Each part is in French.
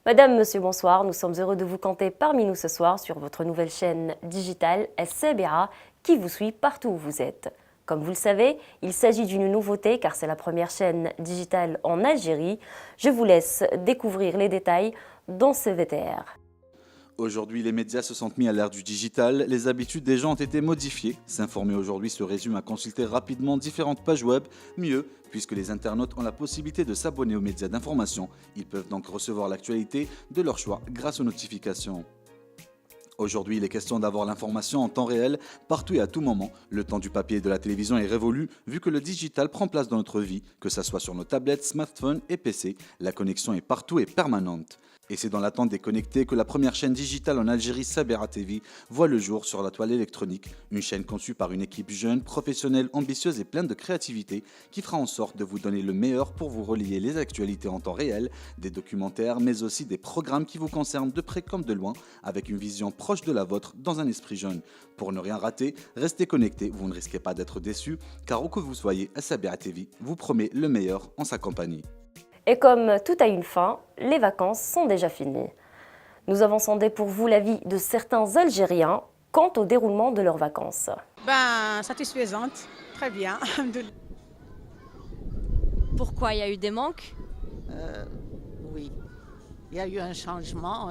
Madame, Monsieur, bonsoir. Nous sommes heureux de vous compter parmi nous ce soir sur votre nouvelle chaîne digitale SCBA qui vous suit partout où vous êtes. Comme vous le savez, il s'agit d'une nouveauté car c'est la première chaîne digitale en Algérie. Je vous laisse découvrir les détails dans ce VTR. Aujourd'hui, les médias se sont mis à l'ère du digital, les habitudes des gens ont été modifiées. S'informer aujourd'hui se résume à consulter rapidement différentes pages web. Mieux, puisque les internautes ont la possibilité de s'abonner aux médias d'information, ils peuvent donc recevoir l'actualité de leur choix grâce aux notifications. Aujourd'hui, il est question d'avoir l'information en temps réel, partout et à tout moment. Le temps du papier et de la télévision est révolu, vu que le digital prend place dans notre vie, que ce soit sur nos tablettes, smartphones et PC. La connexion est partout et permanente. Et c'est dans l'attente des connectés que la première chaîne digitale en Algérie, Sabera TV, voit le jour sur la toile électronique. Une chaîne conçue par une équipe jeune, professionnelle, ambitieuse et pleine de créativité, qui fera en sorte de vous donner le meilleur pour vous relier les actualités en temps réel, des documentaires, mais aussi des programmes qui vous concernent de près comme de loin, avec une vision proche de la vôtre dans un esprit jeune. Pour ne rien rater, restez connectés, vous ne risquez pas d'être déçus, car où que vous soyez, Sabera TV vous promet le meilleur en sa compagnie. Et comme tout a une fin, les vacances sont déjà finies. Nous avons sondé pour vous l'avis de certains Algériens quant au déroulement de leurs vacances. Satisfaisante, très bien. Pourquoi il y a eu des manques? Oui, il y a eu un changement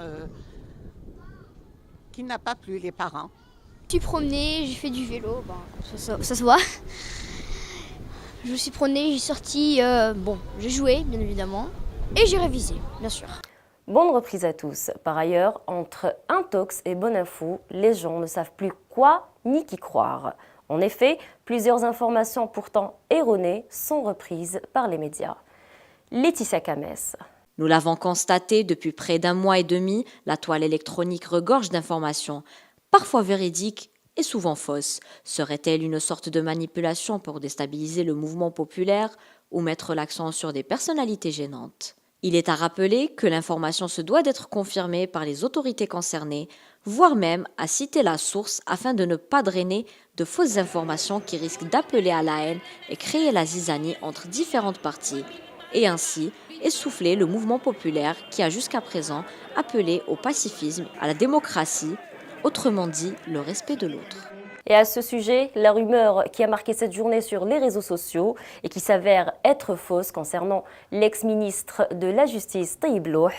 qui n'a pas plu les parents. Je suis promenée, j'ai fait du vélo, ça se voit. Je me suis promenée, j'ai sorti, j'ai joué bien évidemment, et j'ai révisé, bien sûr. Bonne reprise à tous. Par ailleurs, entre intox et bonne info, les gens ne savent plus quoi ni qui croire. En effet, plusieurs informations pourtant erronées sont reprises par les médias. Laetitia Kamès. Nous l'avons constaté depuis près d'un mois et demi, la toile électronique regorge d'informations, parfois véridiques et souvent fausses. Serait-elle une sorte de manipulation pour déstabiliser le mouvement populaire ou mettre l'accent sur des personnalités gênantes? Il est à rappeler que l'information se doit d'être confirmée par les autorités concernées, voire même à citer la source afin de ne pas drainer de fausses informations qui risquent d'appeler à la haine et créer la zizanie entre différentes parties, et ainsi essouffler le mouvement populaire qui a jusqu'à présent appelé au pacifisme, à la démocratie, autrement dit le respect de l'autre. Et à ce sujet, la rumeur qui a marqué cette journée sur les réseaux sociaux et qui s'avère être fausse concernant l'ex-ministre de la Justice Taïb Louh,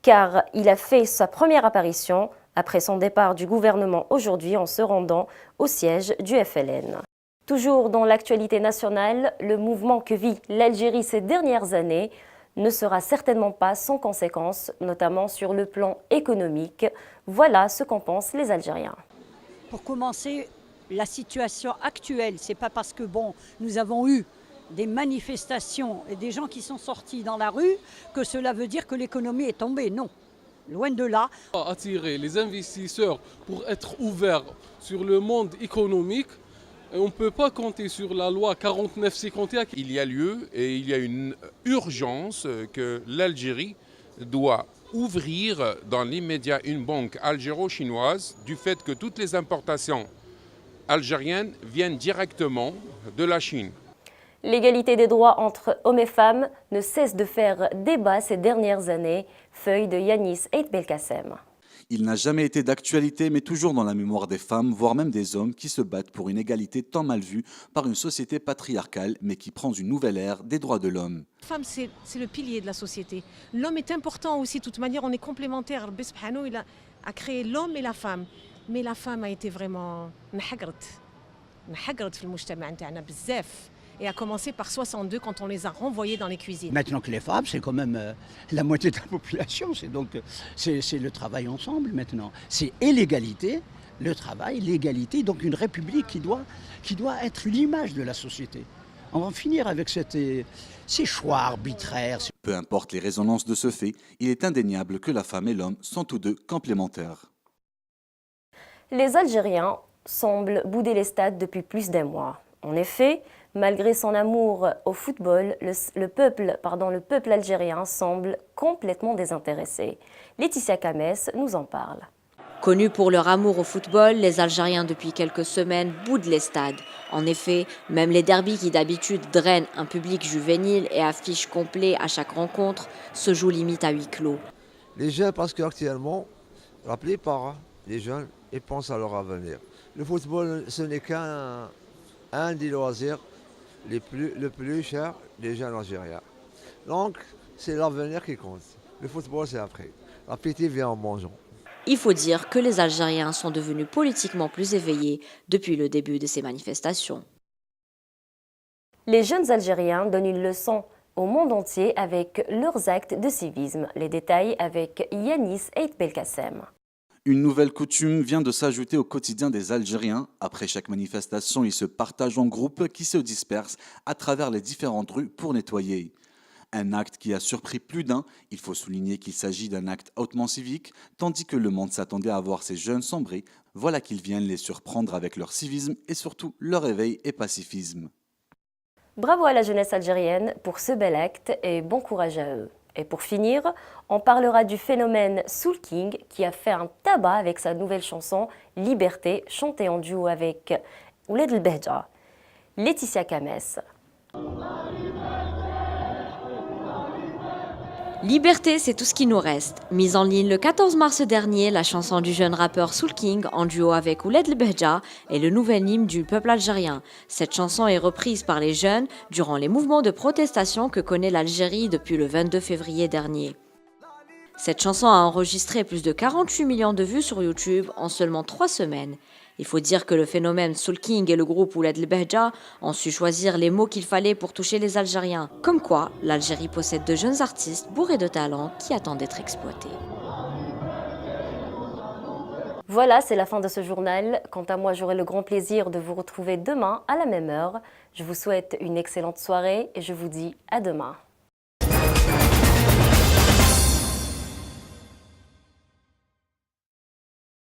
car il a fait sa première apparition après son départ du gouvernement aujourd'hui en se rendant au siège du FLN. Toujours dans l'actualité nationale, le mouvement que vit l'Algérie ces dernières années ne sera certainement pas sans conséquences, notamment sur le plan économique. Voilà ce qu'en pensent les Algériens. Pour commencer, la situation actuelle, c'est pas parce que nous avons eu des manifestations et des gens qui sont sortis dans la rue que cela veut dire que l'économie est tombée. Non, loin de là. Attirer les investisseurs pour être ouverts sur le monde économique. On ne peut pas compter sur la loi 49-51. Il y a lieu et il y a une urgence que l'Algérie doit ouvrir dans l'immédiat une banque algéro-chinoise du fait que toutes les importations algériennes viennent directement de la Chine. L'égalité des droits entre hommes et femmes ne cesse de faire débat ces dernières années. Feuille de Yanis Eit Belkacem. Il n'a jamais été d'actualité, mais toujours dans la mémoire des femmes, voire même des hommes qui se battent pour une égalité tant mal vue par une société patriarcale, mais qui prend une nouvelle ère des droits de l'homme. La femme, c'est le pilier de la société. L'homme est important aussi, de toute manière, on est complémentaires. Rabbi Subhanahu, il a créé l'homme et la femme. Mais la femme a été vraiment نحقرت في المجتمع نتاعنا بزاف. Et a commencé par 62 quand on les a renvoyés dans les cuisines. Maintenant que les femmes, c'est quand même la moitié de la population, c'est le travail ensemble maintenant. C'est et l'égalité, le travail, l'égalité, donc une république qui doit être l'image de la société. On va en finir avec ces choix arbitraires. Peu importe les résonances de ce fait, il est indéniable que la femme et l'homme sont tous deux complémentaires. Les Algériens semblent bouder les stades depuis plus d'un mois. En effet, malgré son amour au football, le peuple algérien semble complètement désintéressé. Laetitia Kamès nous en parle. Connus pour leur amour au football, les Algériens depuis quelques semaines boudent les stades. En effet, même les derbys qui d'habitude drainent un public juvénile et affichent complet à chaque rencontre se jouent limite à huis clos. Les jeunes, parce qu'actuellement, la plupart des jeunes, ils pensent à leur avenir. Le football, ce n'est qu'un des loisirs le plus cher des jeunes algériens. Donc, c'est l'avenir qui compte. Le football, c'est après. L'appétit vient en mangeant. Il faut dire que les Algériens sont devenus politiquement plus éveillés depuis le début de ces manifestations. Les jeunes Algériens donnent une leçon au monde entier avec leurs actes de civisme. Les détails avec Yanis Eid Belkacem. Une nouvelle coutume vient de s'ajouter au quotidien des Algériens. Après chaque manifestation, ils se partagent en groupes qui se dispersent à travers les différentes rues pour nettoyer. Un acte qui a surpris plus d'un. Il faut souligner qu'il s'agit d'un acte hautement civique, tandis que le monde s'attendait à voir ces jeunes sombrer. Voilà qu'ils viennent les surprendre avec leur civisme et surtout leur éveil et pacifisme. Bravo à la jeunesse algérienne pour ce bel acte et bon courage à eux. Et pour finir, on parlera du phénomène Soul King qui a fait un tabac avec sa nouvelle chanson Liberté, chantée en duo avec Ouled El Behja, Laetitia Kames. Liberté, c'est tout ce qui nous reste. Mise en ligne le 14 mars dernier, la chanson du jeune rappeur Soul King en duo avec Ouled El Behja est le nouvel hymne du peuple algérien. Cette chanson est reprise par les jeunes durant les mouvements de protestation que connaît l'Algérie depuis le 22 février dernier. Cette chanson a enregistré plus de 48 millions de vues sur YouTube en seulement 3 semaines. Il faut dire que le phénomène Soul King et le groupe Ouled El Behja ont su choisir les mots qu'il fallait pour toucher les Algériens. Comme quoi, l'Algérie possède de jeunes artistes bourrés de talent qui attendent d'être exploités. Voilà, c'est la fin de ce journal. Quant à moi, j'aurai le grand plaisir de vous retrouver demain à la même heure. Je vous souhaite une excellente soirée et je vous dis à demain.